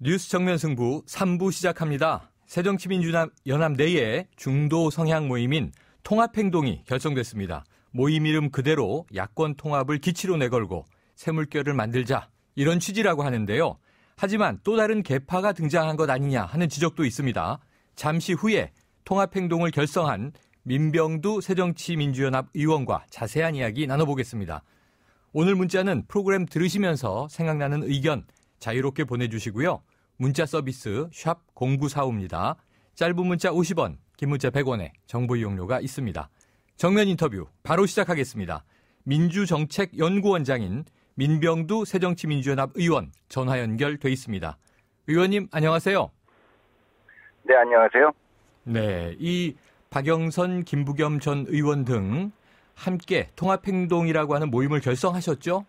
뉴스 정면 승부 3부 시작합니다. 새정치민주연합 내에 중도 성향 모임인 통합행동이 결성됐습니다. 모임 이름 그대로 야권 통합을 기치로 내걸고 새물결을 만들자 이런 취지라고 하는데요. 하지만 또 다른 계파가 등장한 것 아니냐 하는 지적도 있습니다. 잠시 후에 통합행동을 결성한 민병두 새정치민주연합 의원과 자세한 이야기 나눠보겠습니다. 오늘 문자는 프로그램 들으시면서 생각나는 의견 자유롭게 보내주시고요. 문자 서비스 샵 0945입니다. 짧은 문자 50원, 긴 문자 100원에 정보 이용료가 있습니다. 정면 인터뷰 바로 시작하겠습니다. 민주정책연구원장인 민병두 새정치민주연합 의원 전화 연결돼 있습니다. 의원님 안녕하세요. 네, 안녕하세요. 네, 이 박영선, 김부겸 전 의원 등 함께 통합행동이라고 하는 모임을 결성하셨죠?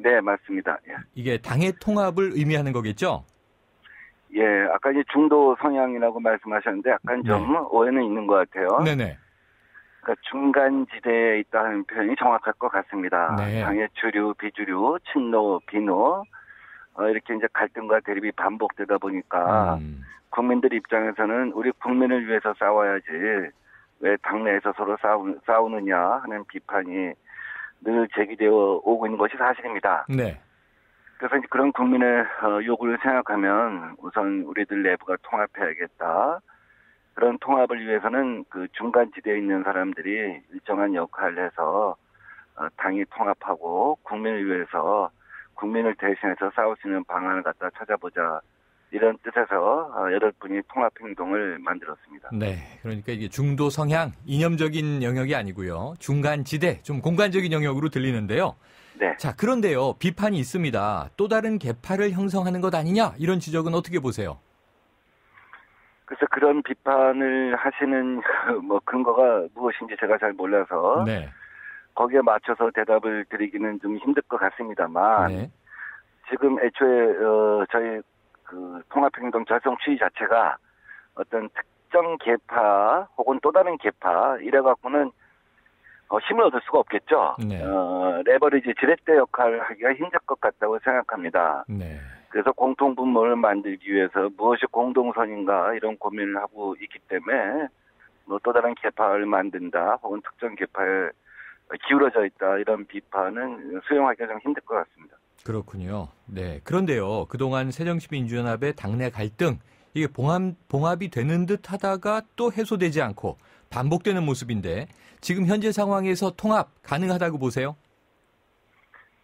네, 맞습니다. 예. 이게 당의 통합을 의미하는 거겠죠? 예, 아까 이제 중도 성향이라고 말씀하셨는데 약간 좀 오해는 있는 것 같아요. 네네. 그러니까 중간 지대에 있다는 표현이 정확할 것 같습니다. 네. 당의 주류, 비주류, 친노, 비노 이렇게 이제 갈등과 대립이 반복되다 보니까 국민들 입장에서는 우리 국민을 위해서 싸워야지 왜 당내에서 서로 싸우느냐 하는 비판이 늘 제기되어 오고 있는 것이 사실입니다. 네. 그래서 이제 그런 국민의 요구를 생각하면 우선 우리들 내부가 통합해야겠다. 그런 통합을 위해서는 그 중간 지대에 있는 사람들이 일정한 역할을 해서 당이 통합하고 국민을 위해서 국민을 대신해서 싸울 수 있는 방안을 갖다 찾아보자. 이런 뜻에서 여덟 분이 통합행동을 만들었습니다. 네, 그러니까 이게 중도 성향, 이념적인 영역이 아니고요. 중간 지대, 좀 공간적인 영역으로 들리는데요. 네. 자, 그런데요. 비판이 있습니다. 또 다른 계파를 형성하는 것 아니냐? 이런 지적은 어떻게 보세요? 그래서 그런 비판을 하시는 뭐 근거가 무엇인지 제가 잘 몰라서 네. 거기에 맞춰서 대답을 드리기는 좀 힘들 것 같습니다만 네. 지금 애초에 저희 그 통합행동 결성 취지 자체가 어떤 특정 계파 혹은 또 다른 계파 이래 갖고는 힘을 얻을 수가 없겠죠. 네. 레버리지 지렛대 역할을 하기가 힘들 것 같다고 생각합니다. 네. 그래서 공통분모를 만들기 위해서 무엇이 공동선인가 이런 고민을 하고 있기 때문에 뭐 또 다른 계파를 만든다 혹은 특정 계파에 기울어져 있다 이런 비판은 수용하기가 좀 힘들 것 같습니다. 그렇군요. 네. 그런데요. 그동안 새정치민주연합의 당내 갈등, 이게 봉합이 되는 듯 하다가 또 해소되지 않고 반복되는 모습인데 지금 현재 상황에서 통합 가능하다고 보세요?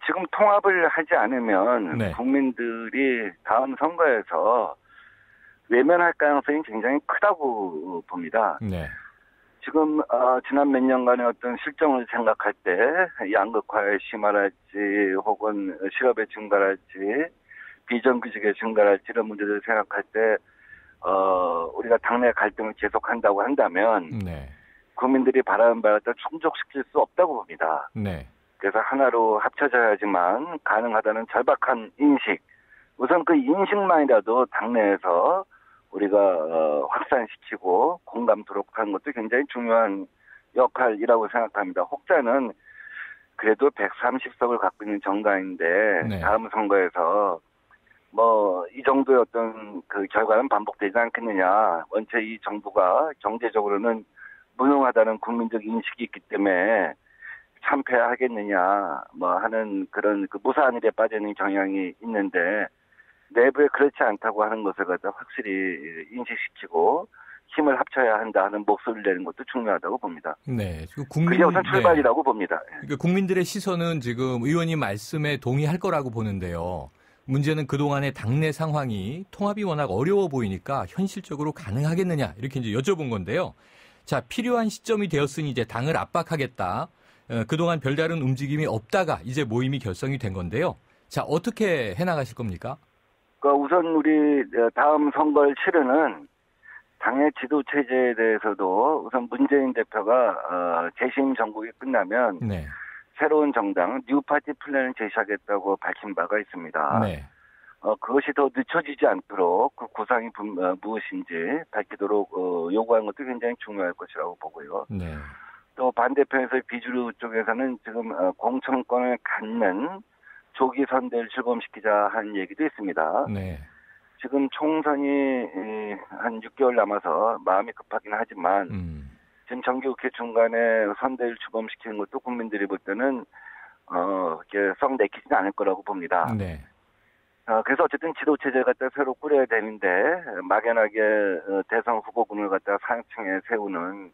지금 통합을 하지 않으면 네. 국민들이 다음 선거에서 외면할 가능성이 굉장히 크다고 봅니다. 네. 지금 지난 몇 년간의 어떤 실정을 생각할 때 양극화의 심화랄지 혹은 실업의 증가랄지 비정규직의 증가랄지 이런 문제들을 생각할 때 우리가 당내 갈등을 계속한다고 한다면 네. 국민들이 바라는 바를 다 충족시킬 수 없다고 봅니다. 네. 그래서 하나로 합쳐져야지만 가능하다는 절박한 인식. 우선 그 인식만이라도 당내에서 우리가 확산시키고 공감토록 하는 것도 굉장히 중요한 역할이라고 생각합니다. 혹자는 그래도 130석을 갖고 있는 정당인데 네. 다음 선거에서 뭐 이 정도의 어떤 그 결과는 반복되지 않겠느냐. 원체 이 정부가 경제적으로는 무능하다는 국민적 인식이 있기 때문에 참패하겠느냐 뭐 하는 그런 그 무사한 일에 빠지는 경향이 있는데 내부에 그렇지 않다고 하는 것을 갖다 확실히 인식시키고 힘을 합쳐야 한다 하는 목소리를 내는 것도 중요하다고 봅니다. 네. 그게 우선 출발이라고 봅니다. 그러니까 국민들의 시선은 지금 의원님 말씀에 동의할 거라고 보는데요. 문제는 그동안의 당내 상황이 통합이 워낙 어려워 보이니까 현실적으로 가능하겠느냐 이렇게 이제 여쭤본 건데요. 자, 필요한 시점이 되었으니 이제 당을 압박하겠다. 그동안 별다른 움직임이 없다가 이제 모임이 결성이 된 건데요. 자, 어떻게 해나가실 겁니까? 우선 우리 다음 선거를 치르는 당의 지도 체제에 대해서도 우선 문재인 대표가 재심 정국이 끝나면 네. 새로운 정당 뉴파티 플랜을 제시하겠다고 밝힌 바가 있습니다. 네. 그것이 더 늦춰지지 않도록 그 구상이 무엇인지 밝히도록 요구하는 것도 굉장히 중요할 것이라고 보고요. 네. 또 반대편에서 비주류 쪽에서는 지금 공천권을 갖는 조기 선대를 출범시키자 하는 얘기도 있습니다. 네. 지금 총선이 한 6개월 남아서 마음이 급하긴 하지만 지금 정기국회 중간에 선대위를 주범시키는 것도 국민들이 볼 때는 이렇게 썩 내키지는 않을 거라고 봅니다. 네. 그래서 어쨌든 지도체제를 갖다 새로 꾸려야 되는데 막연하게 대선 후보군을 갖다 상층에 세우는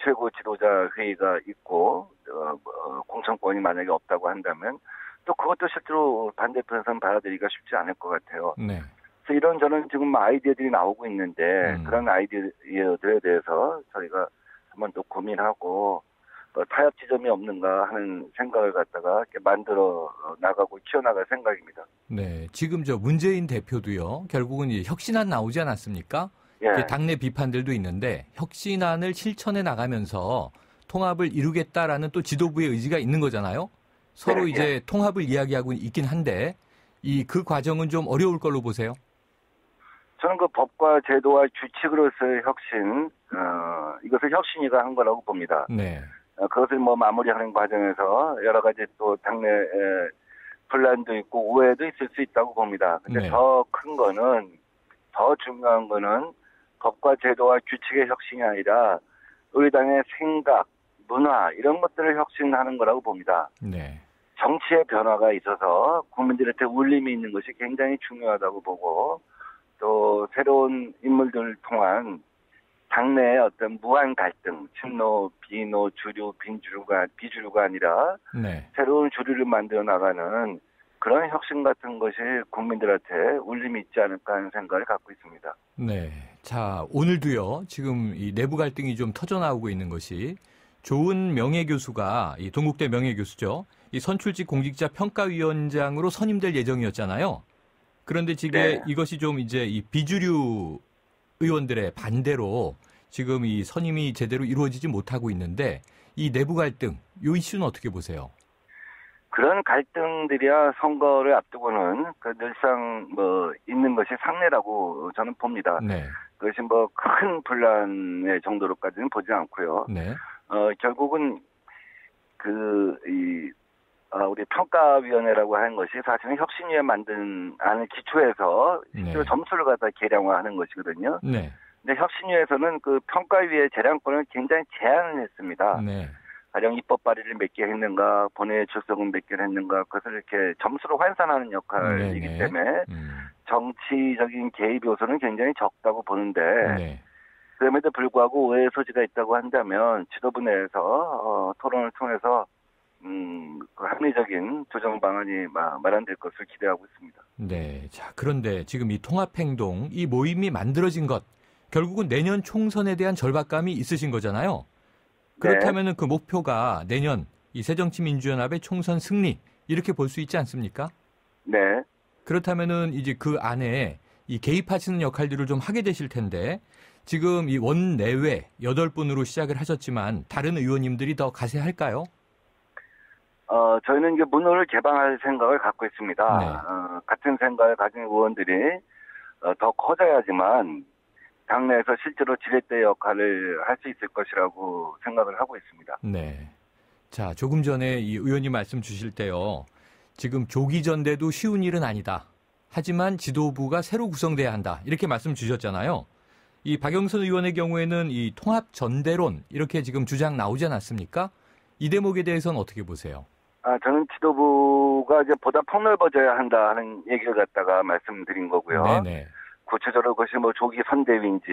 최고 지도자 회의가 있고 공천권이 만약에 없다고 한다면 또 그것도 실제로 반대편에서는 받아들이기가 쉽지 않을 것 같아요. 네. 그래서 이런저런 지금 아이디어들이 나오고 있는데 그런 아이디어들에 대해서 저희가 한번 또 고민하고 타협 지점이 없는가 하는 생각을 갖다가 이렇게 만들어 나가고 키워나갈 생각입니다. 네, 지금 저 문재인 대표도요. 결국은 이제 혁신안 나오지 않았습니까? 예. 당내 비판들도 있는데 혁신안을 실천해 나가면서 통합을 이루겠다라는 또 지도부의 의지가 있는 거잖아요. 서로 네, 이제 예. 통합을 이야기하고 있긴 한데 그 과정은 좀 어려울 걸로 보세요. 저는 그 법과 제도와 규칙으로서의 혁신, 이것을 혁신이가 한 거라고 봅니다. 네. 그것을 마무리하는 과정에서 여러 가지 또 당내 분란도 있고 오해도 있을 수 있다고 봅니다. 근데 네. 더 큰 거는, 더 중요한 거는 법과 제도와 규칙의 혁신이 아니라 우리 당의 생각, 문화 이런 것들을 혁신하는 거라고 봅니다. 네. 정치의 변화가 있어서 국민들한테 울림이 있는 것이 굉장히 중요하다고 보고 또 새로운 인물들을 통한 당내의 어떤 무한 갈등, 친노, 비노, 주류, 비주류가 아니라 네. 새로운 주류를 만들어 나가는 그런 혁신 같은 것이 국민들한테 울림이 있지 않을까 하는 생각을 갖고 있습니다. 네. 자, 오늘도요. 지금 이 내부 갈등이 좀 터져나오고 있는 것이 조은 명예교수가 이 동국대 명예교수죠. 이 선출직 공직자 평가위원장으로 선임될 예정이었잖아요. 그런데 지금 네. 이것이 좀 이제 이 비주류 의원들의 반대로 지금 이 선임이 제대로 이루어지지 못하고 있는데 이 내부 갈등, 이 이슈는 어떻게 보세요? 그런 갈등들이야 선거를 앞두고는 늘상 있는 것이 상례라고 저는 봅니다. 네. 그것이 큰 분란의 정도로까지는 보지 않고요. 네. 결국은 우리 평가위원회라고 하는 것이 사실은 혁신위에 만든 안을 기초해서 실제로 네. 점수를 갖다 계량화하는 것이거든요. 네. 근데 혁신위에서는 그 평가위의 재량권을 굉장히 제한을 했습니다. 네. 가령 입법 발의를 몇 개 했는가, 본회의 출석은 몇 개를 했는가, 그것을 이렇게 점수로 환산하는 역할이기 네네. 때문에 정치적인 개입 요소는 굉장히 적다고 보는데 네. 그럼에도 불구하고 오해의 소지가 있다고 한다면 지도부 내에서 토론을 통해서 그 합리적인 조정 방안이 마련될 것을 기대하고 있습니다. 네. 자, 그런데 지금 이 통합행동, 이 모임이 만들어진 것, 결국은 내년 총선에 대한 절박감이 있으신 거잖아요. 그렇다면 그 목표가 내년 이 새정치민주연합의 총선 승리, 이렇게 볼 수 있지 않습니까? 네. 그렇다면은 이제 그 안에 이 개입하시는 역할들을 좀 하게 되실 텐데, 지금 이 원내외 8분으로 시작을 하셨지만, 다른 의원님들이 더 가세할까요? 저희는 이제 문호를 개방할 생각을 갖고 있습니다. 네. 같은 생각을 가진 의원들이 더 커져야지만 당내에서 실제로 지렛대 역할을 할 수 있을 것이라고 생각을 하고 있습니다. 네. 자, 조금 전에 이 의원님 말씀 주실 때요. 지금 조기 전대도 쉬운 일은 아니다. 하지만 지도부가 새로 구성돼야 한다. 이렇게 말씀 주셨잖아요. 이 박영선 의원의 경우에는 이 통합 전대론 이렇게 지금 주장 나오지 않았습니까? 이 대목에 대해서는 어떻게 보세요? 저는 지도부가 이제 보다 폭넓어져야 한다 하는 얘기를 갖다가 말씀드린 거고요. 네네. 구체적으로 그것이 조기 선대위인지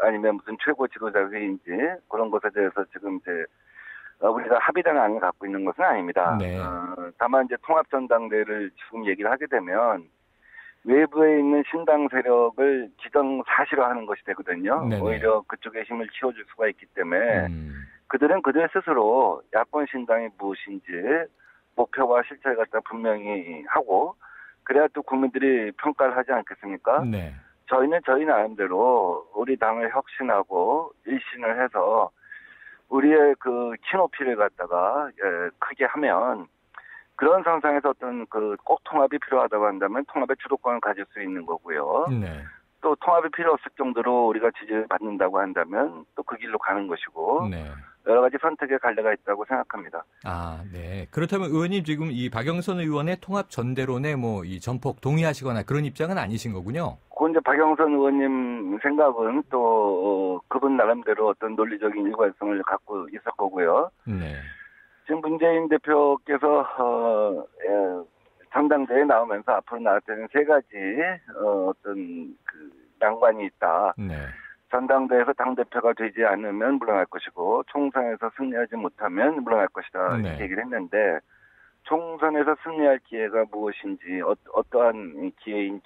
아니면 무슨 최고 지도자 회의인지 그런 것에 대해서 지금 이제 우리가 합의된 안을 갖고 있는 것은 아닙니다. 네. 다만 이제 통합전당대회를 지금 얘기를 하게 되면 외부에 있는 신당 세력을 기정사실화하는 것이 되거든요. 네네. 오히려 그쪽에 힘을 키워줄 수가 있기 때문에 그들은 그들 스스로 야권 신당이 무엇인지 목표와 실체를 갖다 분명히 하고 그래야 또 국민들이 평가를 하지 않겠습니까? 네. 저희는 저희 나름대로 우리 당을 혁신하고 일신을 해서 우리의 그 키높이를 갖다가 크게 하면 그런 상황에서 어떤 꼭 통합이 필요하다고 한다면 통합의 주도권을 가질 수 있는 거고요. 네. 또 통합이 필요 없을 정도로 우리가 지지를 받는다고 한다면 또 그 길로 가는 것이고 네. 여러 가지 선택의 갈래가 있다고 생각합니다. 아, 네. 그렇다면 의원님 지금 이 박영선 의원의 통합 전대론에 뭐 이 전폭 동의하시거나 그런 입장은 아니신 거군요. 그 이제 박영선 의원님 생각은 또 그분 나름대로 어떤 논리적인 일관성을 갖고 있을 거고요. 네. 지금 문재인 대표께서 전당대회에 나오면서 앞으로 나올 때는 세 가지 어떤 그 난관이 있다. 네. 전당대회에서 당대표가 되지 않으면 물러날 것이고 총선에서 승리하지 못하면 물러날 것이다. 네. 이렇게 얘기를 했는데 총선에서 승리할 기회가 무엇인지 어떠한 기회인지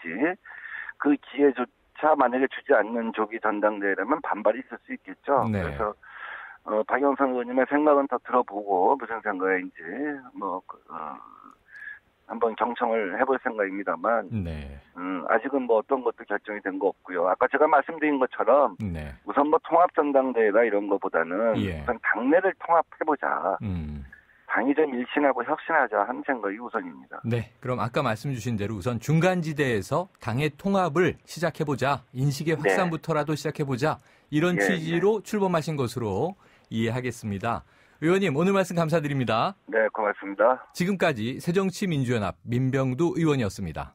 그 기회조차 만약에 주지 않는 조기 전당대회라면 반발이 있을 수 있겠죠. 네. 그래서 박영선 의원님의 생각은 더 들어보고 무슨 생각인지 한번 경청을 해볼 생각입니다만 네. 아직은 뭐 어떤 것도 결정이 된 거 없고요. 아까 제가 말씀드린 것처럼 네. 우선 뭐 통합 전당대회나 이런 거보다는 예. 우선 당내를 통합해보자. 음. 당이 좀 일신하고 혁신하자 하는 생각이 우선입니다. 네. 그럼 아까 말씀 주신 대로 우선 중간지대에서 당의 통합을 시작해보자. 인식의 확산부터라도 시작해보자. 이런 취지로 출범하신 것으로 이해하겠습니다. 의원님 오늘 말씀 감사드립니다. 네, 고맙습니다. 지금까지 새정치민주연합 민병두 의원이었습니다.